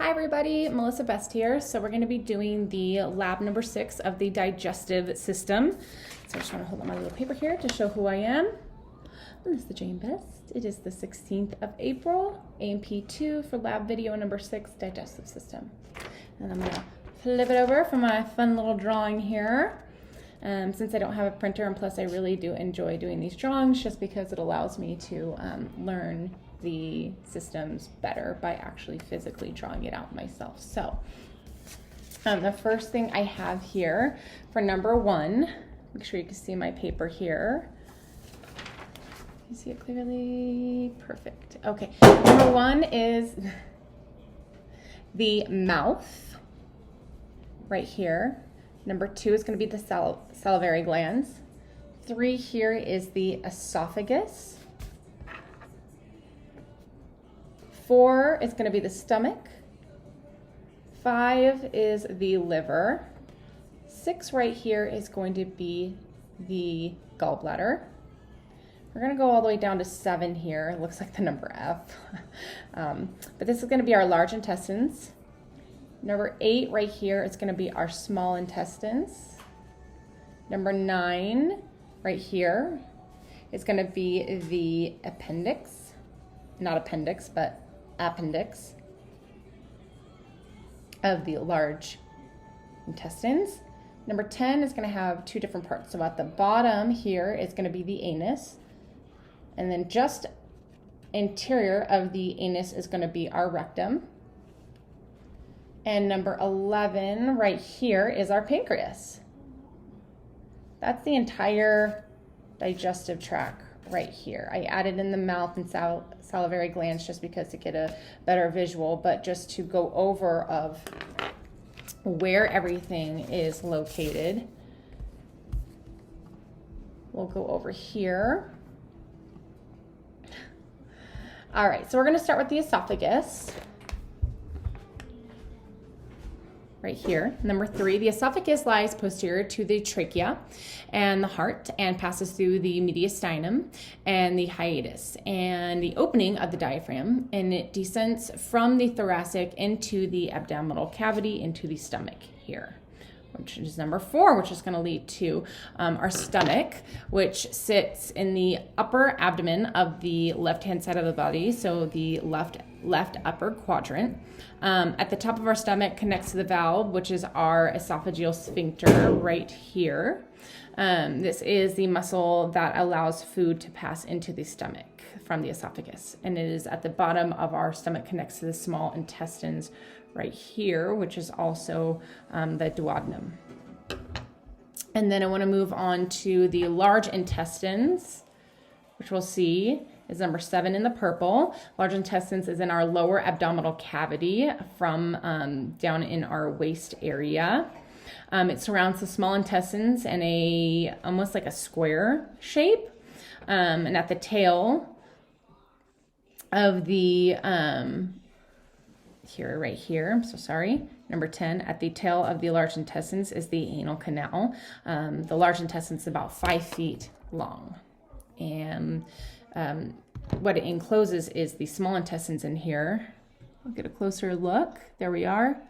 Hi everybody, Melissa Best here. So we're going to be doing the lab number 6 of the digestive system. So I just want to hold up my little paper here to show who I am. Melissa Jane Best. It is the 16th of April, A&P2 for lab video number 6, digestive system. And I'm going to flip it over for my fun little drawing here. Since I don't have a printer, and plus I really do enjoy doing these drawings just because it allows me to learn the systems better by actually physically drawing it out myself. So the first thing I have here for number 1, make sure you can see my paper here. You see it clearly? Perfect. Okay, number 1 is the mouth right here. Number 2 is going to be the salivary glands. 3 here is the esophagus. 4 is going to be the stomach. 5 is the liver. 6 right here is going to be the gallbladder. We're going to go all the way down to 7 here. It looks like the number F. But this is going to be our large intestines. Number 8 right here is going to be our small intestines. Number 9 right here is going to be the appendix. Not appendix, but appendix of the large intestines. Number 10 is going to have 2 different parts. So at the bottom here is going to be the anus. And then just interior of the anus is going to be our rectum. And number 11 right here is our pancreas. That's the entire digestive tract right here. I added in the mouth and salivary glands just because to get a better visual, but just to go over of where everything is located. We'll go over here. All right, so we're going to start with the esophagus. Right here. Number 3, the esophagus lies posterior to the trachea and the heart and passes through the mediastinum and the hiatus and the opening of the diaphragm, and it descends from the thoracic into the abdominal cavity into the stomach here, which is number 4, which is going to lead to our stomach, which sits in the upper abdomen of the left-hand side of the body, so the left upper quadrant. At the top of our stomach connects to the valve, which is our esophageal sphincter right here. This is the muscle that allows food to pass into the stomach from the esophagus. And it is at the bottom of our stomach, connects to the small intestines right here, which is also the duodenum. And then I want to move on to the large intestines, which we'll see is number 7 in the purple. Large intestines is in our lower abdominal cavity from down in our waist area. It surrounds the small intestines in almost like a square shape. And at the tail of the, right here, I'm so sorry. Number 10, at the tail of the large intestines is the anal canal. The large intestines is about 5 feet long. And what it encloses is the small intestines in here. We'll get a closer look. There we are.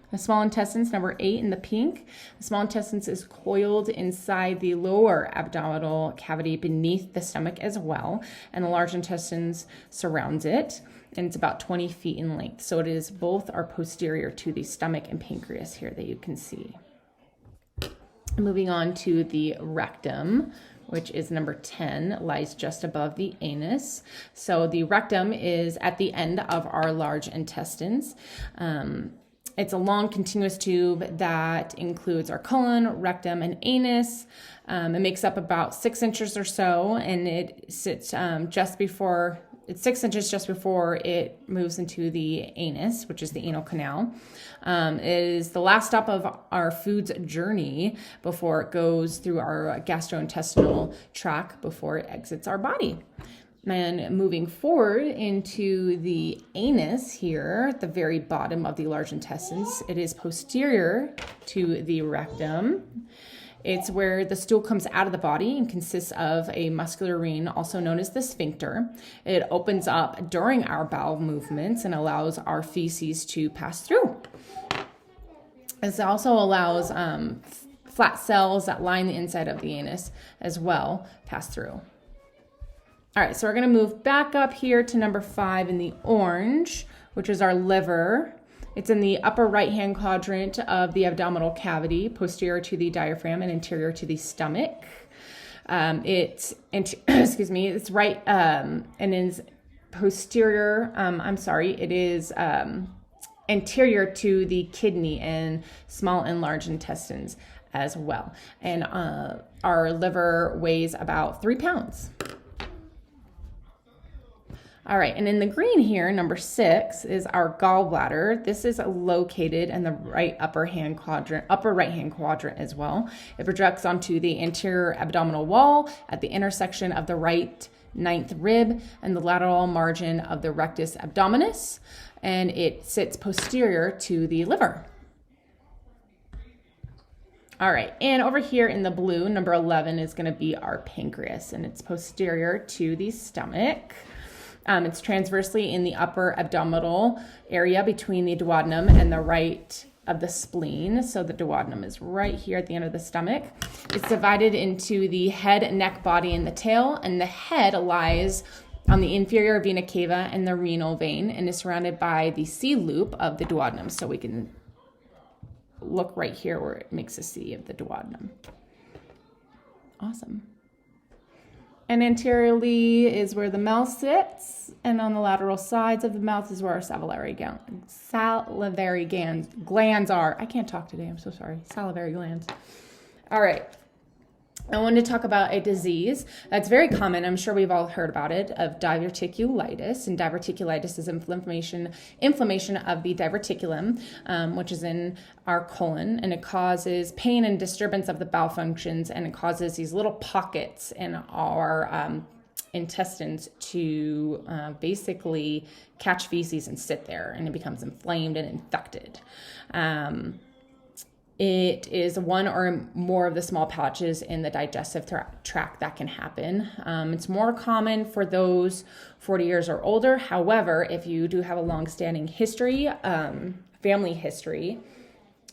The small intestines, number 8 in the pink. The small intestines is coiled inside the lower abdominal cavity beneath the stomach as well. And the large intestines surrounds it. And it's about 20 feet in length. So it is both are posterior to the stomach and pancreas here that you can see. Moving on to the rectum, which is number 10, lies just above the anus. So the rectum is at the end of our large intestines. It's a long continuous tube that includes our colon, rectum, and anus. It makes up about 6 inches or so, and it sits it's 6 inches just before it moves into the anus, which is the anal canal. It is the last stop of our food's journey before it goes through our gastrointestinal tract before it exits our body. And moving forward into the anus here, at the very bottom of the large intestines, it is posterior to the rectum. It's where the stool comes out of the body and consists of a muscular ring, also known as the sphincter. It opens up during our bowel movements and allows our feces to pass through. This also allows flat cells that line the inside of the anus as well pass through. All right, so we're going to move back up here to number 5 in the orange, which is our liver. It's in the upper right-hand quadrant of the abdominal cavity, posterior to the diaphragm and anterior to the stomach. It's right and is posterior. It is anterior to the kidney and small and large intestines as well. And our liver weighs about 3 pounds. All right, and in the green here, number 6 is our gallbladder. This is located in the upper right-hand quadrant as well. It projects onto the anterior abdominal wall at the intersection of the right 9th rib and the lateral margin of the rectus abdominis, and it sits posterior to the liver. All right, and over here in the blue, number 11 is going to be our pancreas, and it's posterior to the stomach. It's transversely in the upper abdominal area between the duodenum and the right of the spleen. So the duodenum is right here at the end of the stomach. It's divided into the head, neck, body, and the tail, and the head lies on the inferior vena cava and the renal vein and is surrounded by the C loop of the duodenum. So we can look right here where it makes a C of the duodenum. Awesome. And anteriorly is where the mouth sits, and on the lateral sides of the mouth is where our salivary glands are. I can't talk today, I'm so sorry. Salivary glands. All right. I wanted to talk about a disease that's very common. I'm sure we've all heard about it, of diverticulitis. And diverticulitis is inflammation of the diverticulum, which is in our colon, and it causes pain and disturbance of the bowel functions, and it causes these little pockets in our intestines to basically catch feces and sit there, and it becomes inflamed and infected. It is one or more of the small patches in the digestive tract that can happen. It's more common for those 40 years or older. However, if you do have a long-standing history, family history,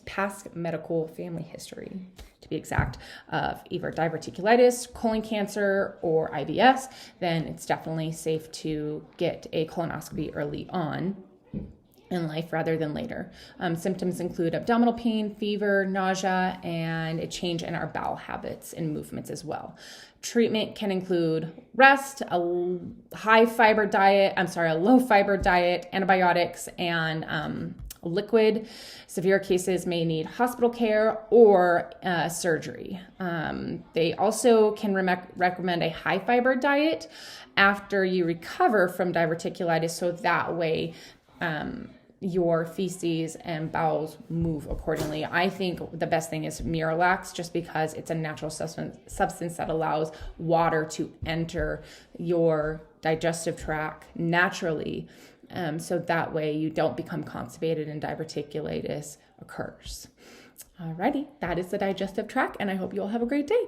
past medical family history, to be exact, of either diverticulitis, colon cancer, or IBS, then it's definitely safe to get a colonoscopy early on in life rather than later. Symptoms include abdominal pain, fever, nausea, and a change in our bowel habits and movements as well. Treatment can include rest, a low fiber diet, antibiotics, and liquid. Severe cases may need hospital care or surgery. They also can recommend a high fiber diet after you recover from diverticulitis, so that way your feces and bowels move accordingly. I think the best thing is Miralax, just because it's a natural substance that allows water to enter your digestive tract naturally, so that way you don't become constipated and diverticulitis occurs. Alrighty, that is the digestive tract, and I hope you all have a great day.